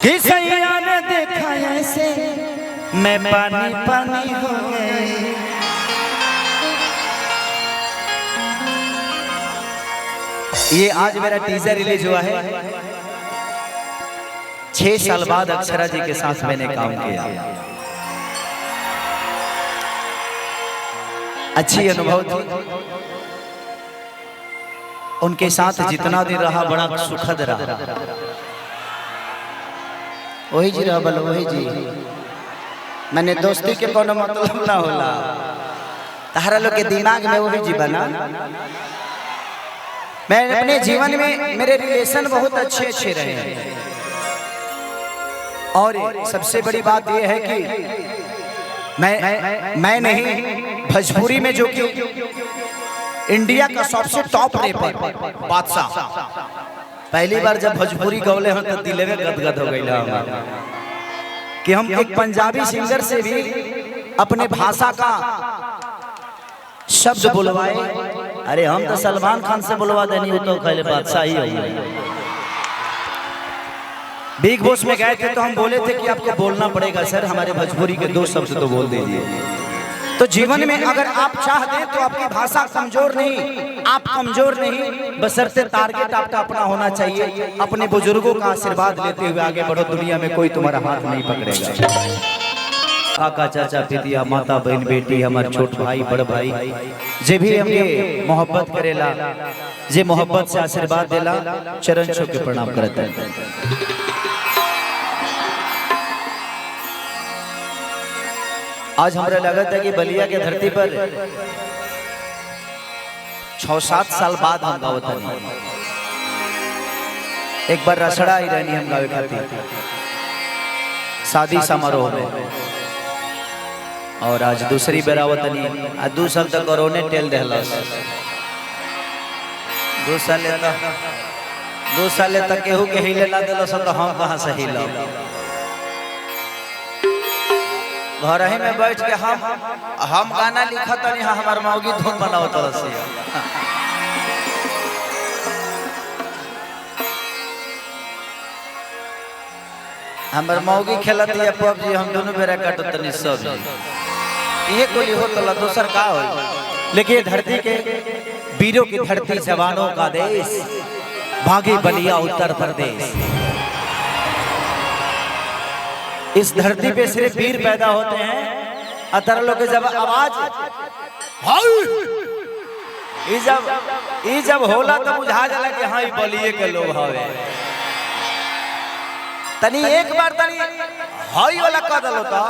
कि सैया ने देखा ऐसे मैं पानी पानी हो गई। ये आज मेरा टीजर रिलीज हुआ है। 6 साल बाद अक्षरा जी के साथ मैंने काम किया। अच्छी अनुभव थी। उनके साथ जितना दिन रहा बड़ा सुखद रहा। वही जी रहा बल वही जी। मैंने दोस्ती के कोनो मतलब ना होला। तारा लोग के दिमाग में वही जी बना। मैं अपने जीवन में मेरे रिलेशन बहुत अच्छे अच्छे रहे हैं। और सबसे बड़ी बात यह है कि मैं नहीं, भोजपुरी में जो कि इंडिया का सबसे टॉप रैपर बादशाह, पहली बार जब भोजपुरी गौले हो तो दिल में गदगद हो गई कि हम एक पंजाबी सिंगर से भी अपने भाषा का शब्द बुलवाए। अरे हम तो सलमान खान से बुलवा देनी हो तो पहले बादशाह ही हो। बिग बॉस में गए थे तो हम बोले थे कि आपको बोलना पड़ेगा सर, हमारे भोजपुरी के 2 शब्द तो बोल दीजिए। तो जीवन में अगर आप चाह दें तो आपकी भाषा कमजोर नहीं, आप कमजोर नहीं, बशर्ते टारगेट आपका अपना होना चाहिए। अपने बुजुर्गों का आशीर्वाद लेते हुए आगे बढ़ो। दुनिया में कोई तुम्हारा हाथ नहीं पकड़ेगा। काका चाचा पितिया माता बहन बेटी हमारे छोट भाई बड़ भाई जे भी हमके मोहब्बत करेला, जे मोहब्बत से आशीर्वाद देला, चरण छू के प्रणाम करते हैं। आज हमरा लगता है कि बलिया के धरती पर 6-7 साल बाद हम गावत हनी। एक बार रसड़ा ही रहनी हम गावे खातिर शादी समारोह में, और आज दूसरी बेरावत नहीं। आज 2 साल तक कोरोने टेल देहलस। 2 साल तक केहू के हिले ना दिलस तो हम कहाँ से हिलब। घर ही में बैठ के हम गाना लिखत नहीं, हमार मौगी धुन बनावत रसी। हमार मौगी खेलत है पबजी, हम दोनों बेरा काटत नहीं सब। ये कोई हो तो दूसर का हो। लेकिन धरती के वीरों की धरती, जवानों का देश, भागी बलिया उत्तर प्रदेश। इस धरती पे सिर्फ वीर पैदा होते हैं। अतर लोग जब आवाज जब होला तो बुझा जाला कि हाँ बलिए के लोग हवे। तनी एक बार तनी हाई वाला कदल होता।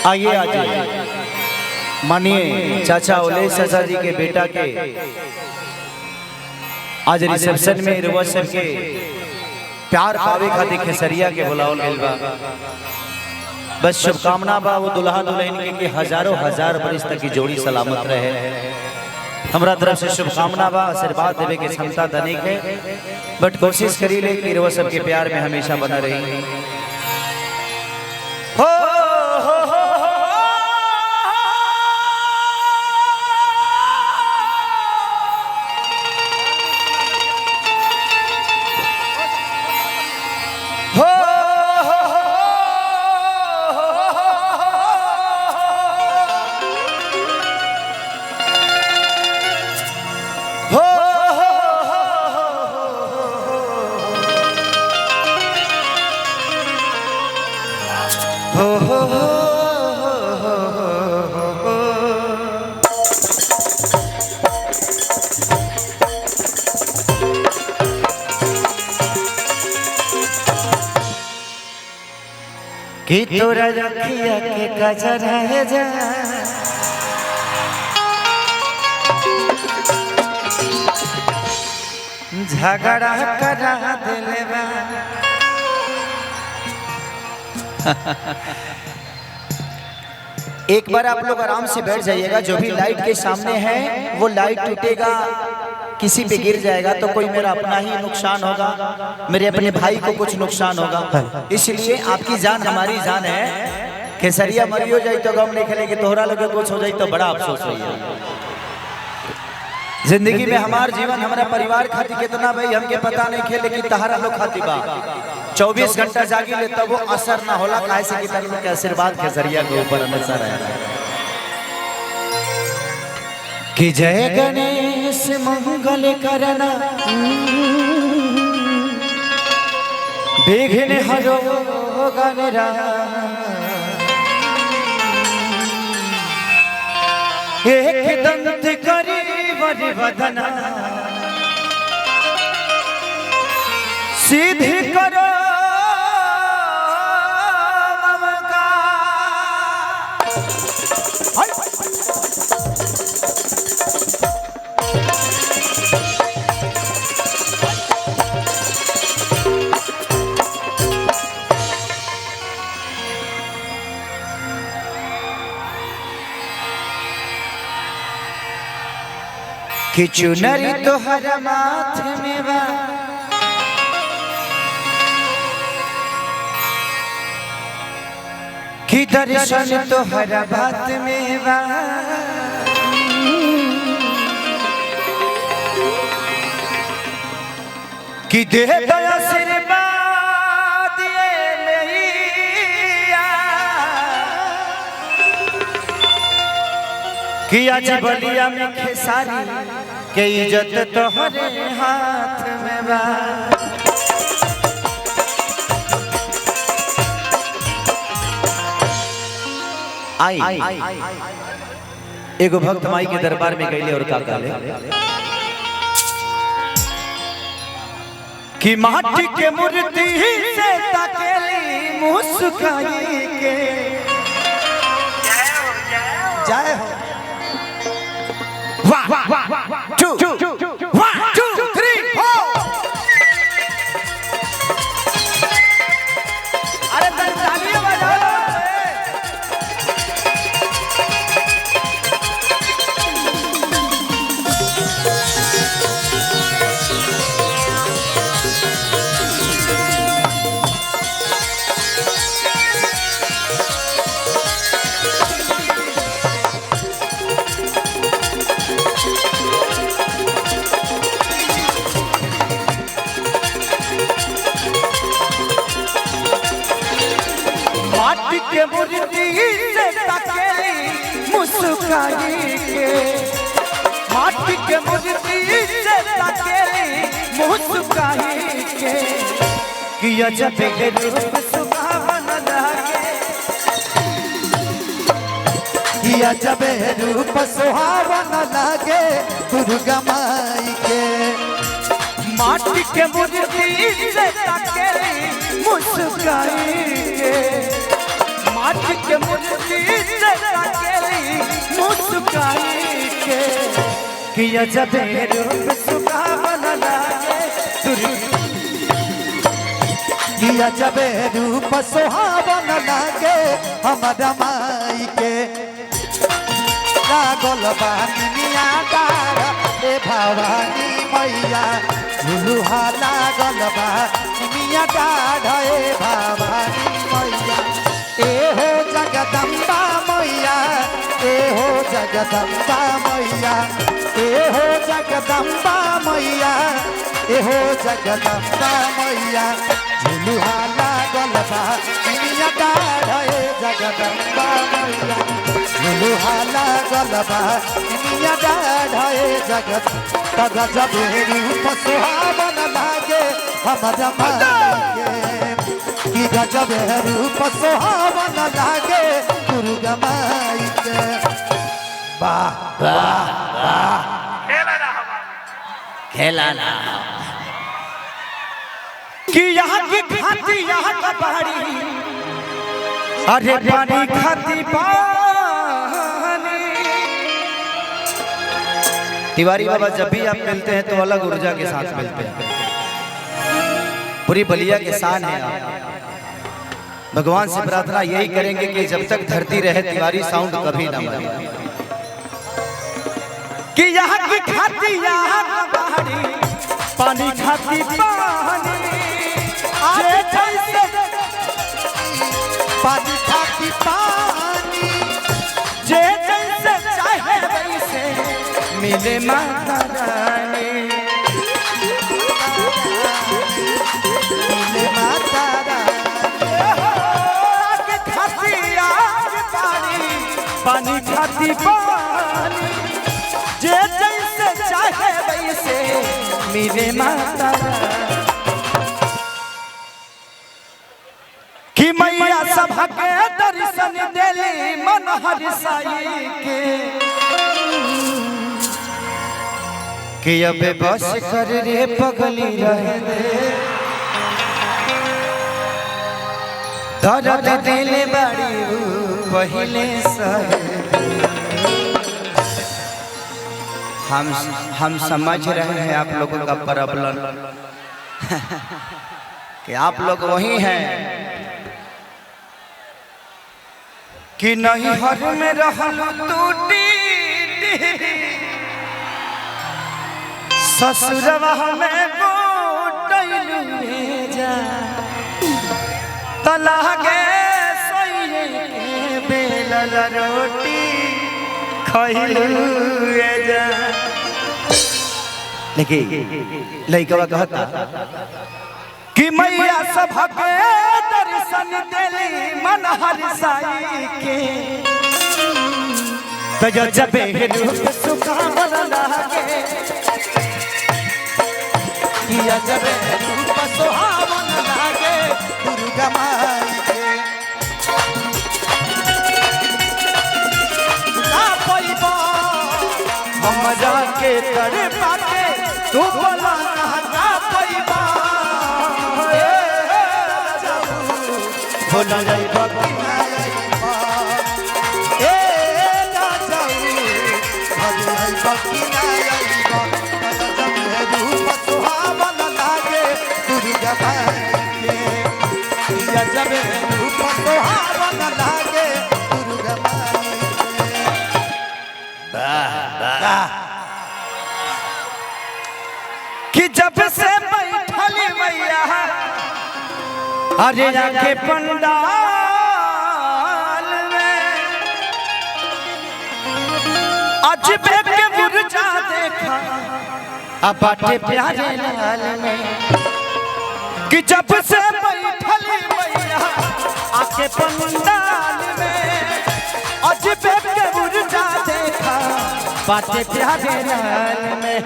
आइए आइए मानिए चाचा ओले चाचा जी के बेटा के आज रिसेप्शन में रिवर्सल के प्यार पावे खातिर खेसरिया के बुलावल गइल बा। बस शुभकामना बा वो दुल्हा दुल्हन के हजारों हजार बरिस तक की जोड़ी सलामत रहे। हमरा तरफ से शुभकामना बा, आशीर्वाद देवे के क्षमता धनिक है, बट कोशिश करी ले कि रिवर्सल के प्यार में हमेशा बना रही। कि तोरा रखिया के कजर है जा झगड़ा करा दिले बा। एक बार आप लोग आराम से बैठ जाइएगा। जो भी लाइट के सामने है वो लाइट टूटेगा, किसी पे गिर जाएगा तो कोई मेरा अपना ही नुकसान होगा, मेरे अपने भाई को कुछ नुकसान होगा। इसलिए आपकी जान हमारी जान है। खेसरिया मरियो जाए तो गम नहीं खेलेगी, तोहरा लगे कुछ हो जाए तो बड़ा अफसोस होइए। जिंदगी में हमार जीवन हमारा परिवार खातिर कितना भाई हमके पता नहीं खे, लेकिन तहारा लोग खातिर बा 24 घंटा जागी ले तब वो असर ना होला, काहे से कि तार लोग के आशीर्वाद खेसरिया के ऊपर हमेशा रहेगा। कि जय गणेश मंगल करना विघ्न हरो गणराज, एक दंत करी वर वदना सिद्धि करो कि चुनरी तोहर माथ में बा, कि दर्शन तोहर बात में बा, कि दे दया आशीर्वाद ये मैया, कि आज बलिया में खेसारी के इज्जत तोहरे हाथ में बा। आई एगो भक्त माई के दरबार में गईले और का कहले कि माटी के मूर्ति से तकेली मुस्काई के जय हो। 1 2 3 4 अरे तालियां बजाओ। माटी के मूर्ति से तकेली मुस्काई के, माटी के मूर्ति से तकेली मुस्काई के, कि अजब रूप सुहावन लागे, कि अजब रूप सुहावन लागे दुर्गा माई के। माटी के मूर्ति से तकेली मुस्काई के, माटी के मूर्ति से तकेली मुस्काई के, कि अजब रूप सुहावन लागे कि अजब रूप सुहावन लागे हमारा माई के। लागल बानी मिया डार ए भवानी मैया, झुलुहा लागल बानी मिया डार ए भवानी मैया। ए हो जगदम्बा मैया, ए हो जगदम्बा मैया, ए हो जगदम्बा मैया, ए हो जगदम्बा मैया। झुलुहा लागल बानी मिया डार ए जगदम्बा मैया, झुलुहा लागल बानी मिया डार ए जगत। गजब रूप सुहावन लागे हमारा माई के, कि गजब रूप सुहावन लागे दुर्गा माई के। वाह वाह वाह, खेला ना कि यहाँ की खाती यहाँ का पहाड़ी, अरे पानी खाती पानी। तिवारी बाबा जब भी आप मिलते हैं तो अलग ऊर्जा के साथ मिलते हैं, पूरी बलिया के शान है आप। भगवान से प्रार्थना यही करेंगे कि जब तक धरती रहे तिवारी साउंड कभी ना मरे। कि यहाँ की खाती यहाँ का पहाड़ी पानी खाती पानी पानी खाती पानी जे जैसे चाहे वैसे मिले माता रानी। मिले माता रानी खाती आग पानी पानी खाती पानी जे जैसे चाहे वैसे मिले माता रानी। कि मैया सभा के दर्शन देली मन हरिसाई के कि अब बस कर रे पगली रहे दे दर्द दिले बड़ी पहले सहे। हम समझ रहे हैं आप लोगों का प्रॉब्लम कि आप लोग वही हैं कि नहीं हर में रहल टूटी ससुरवा में गोटैलू जा तलागे सोइए के बेलल रोटी खइलू जा। लेकिन लइकवा कहता कि मैया सभा के दर्शन देली मन हरिसाई के तो जब रूप सुखावन लागे किया जब रूप सुहावन लागे दुर्गा माई के ना पैबा हमरा के तर पाके तू बोला ना पैबा बोला जाई बाकी ए ना जाऊ भगवान बाकी ना आईबा जब रूप सुहावन लागे दुर्गा माई के या जब रूप सुहावन लागे दुर्गा माई के। कि जब से बैठली मैया अरे आके पंडाल में अजबे के मुरझा देखा अब बाटे प्यारे लाल में। कि जब से बैठली मैया आके पंडाल में अजबे के मुरझा देखा बाटे प्यारे लाल में।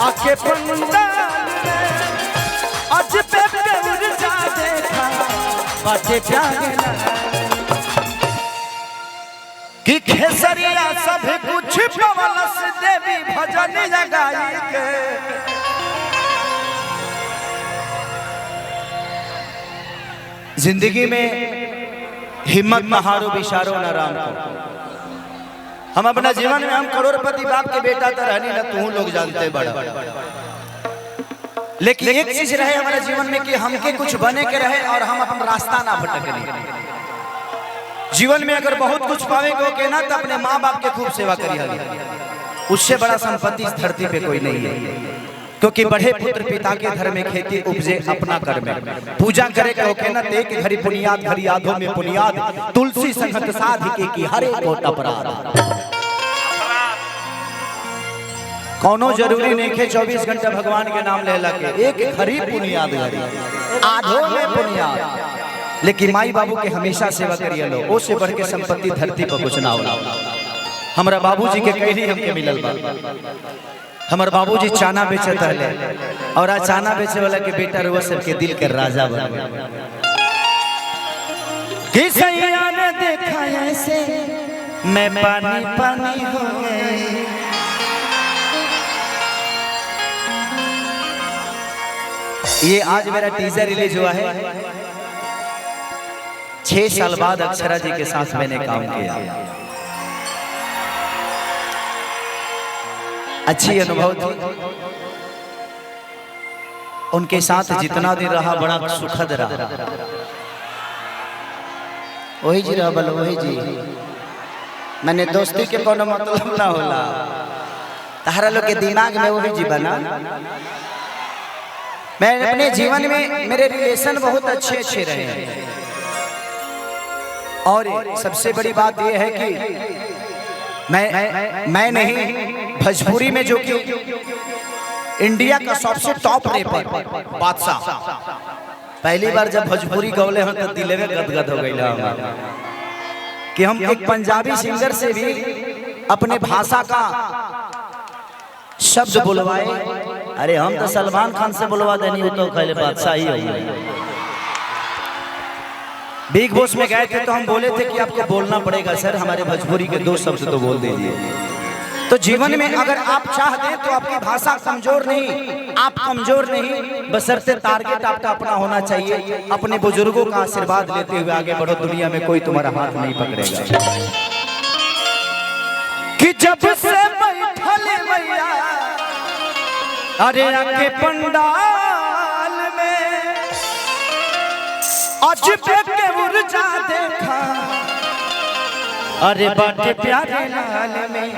आके पंडाल में अजबे के मुरझा देखा बाटे प्यारे कि खेसरिया सब कुछ पवलस देवी भजन जगाई के। जिंदगी में हिम्मत न हारो विचारो न राम को। हम अपना जीवन में हम करोड़पति बाप के बेटा तो रहनी ना तू लोग जानते बड़ा, लेकिन एक चीज रहे हमारे जीवन में कि हमके कुछ बने के रहे और हम अपना रास्ता ना भटकने। जीवन में अगर बहुत कुछ पावेंगे के ना तो अपने माँ बाप के खूब सेवा करिए, उससे बड़ा संपत्ति इस धरती पे कोई नहीं है। क्योंकि बढ़े पुत्र पिता के घर में खेती उपजे अपना कर में पूजा करे के होके ना ते के घरी पुनियाद घरी यादों में पुनियाद तुलसी संगत साध की हरे को अपराध। कोनो जरूरी नहीं है 24 घंटा भगवान के नाम ले लगे एक घरी पुनियाद घरी आधो में पुनियाद, लेकिन माई बाबू के हमेशा सेवा करिए लो। ओ से बढ़ के संपत्ति धरती पर कुछ ना होला। हमारा बाबूजी के कहनी हमके मिलल बा। हमार बाबूजी चाना बेचत रहले और आज चाना बेचे वाला के बेटा रुआ सबके दिल के राजा बन गया। कि सैया ने देखा ऐसे मैं पानी पानी हो गई। ये आज मेरा टीजर रिलीज हुआ है। 6 साल बाद अक्षरा जी के साथ मैंने काम किया। अच्छी अनुभव थी। उनके साथ जितना दिन रहा बड़ा सुखद रहा। वही जी रहा, वही जी। मैंने दोस्ती के कोनो मतलब ना होला, तारा लोग के दिमाग में वही जी बना। मैं अपने जीवन में मेरे रिलेशन बहुत अच्छे अच्छे रहे हैं, और सबसे बड़ी बात यह है कि मैं नहीं, भोजपुरी में जो कि इंडिया का सबसे टॉप रैपर बादशाह, पहली बार जब भोजपुरी गौले हैं तो दिल में गदगद हो गई कि हम एक पंजाबी सिंगर से भी अपने भाषा का शब्द बुलवाए। अरे हम तो सलमान खान से बुलवा देनी, तो पहले बादशाह ही हो। बिग बॉस में गए थे तो हम बोले थे कि आपको बोलना पड़ेगा सर, हमारे भोजपुरी के दो शब्द तो बोल दीजिए। तो जीवन में अगर आप चाह दें तो आपकी भाषा कमजोर नहीं, आप कमजोर नहीं, बशर्ते टारगेट आपका अपना होना चाहिए। अपने बुजुर्गों का आशीर्वाद लेते हुए आगे बढ़ो, दुनिया में कोई तुम्हारा हाथ नहीं पकड़ेगा। कि जब से बैठल मैया अरे आके पंडाल में, अजब के ऊर्जा देखा अरे बाटे प्यारे लाल में।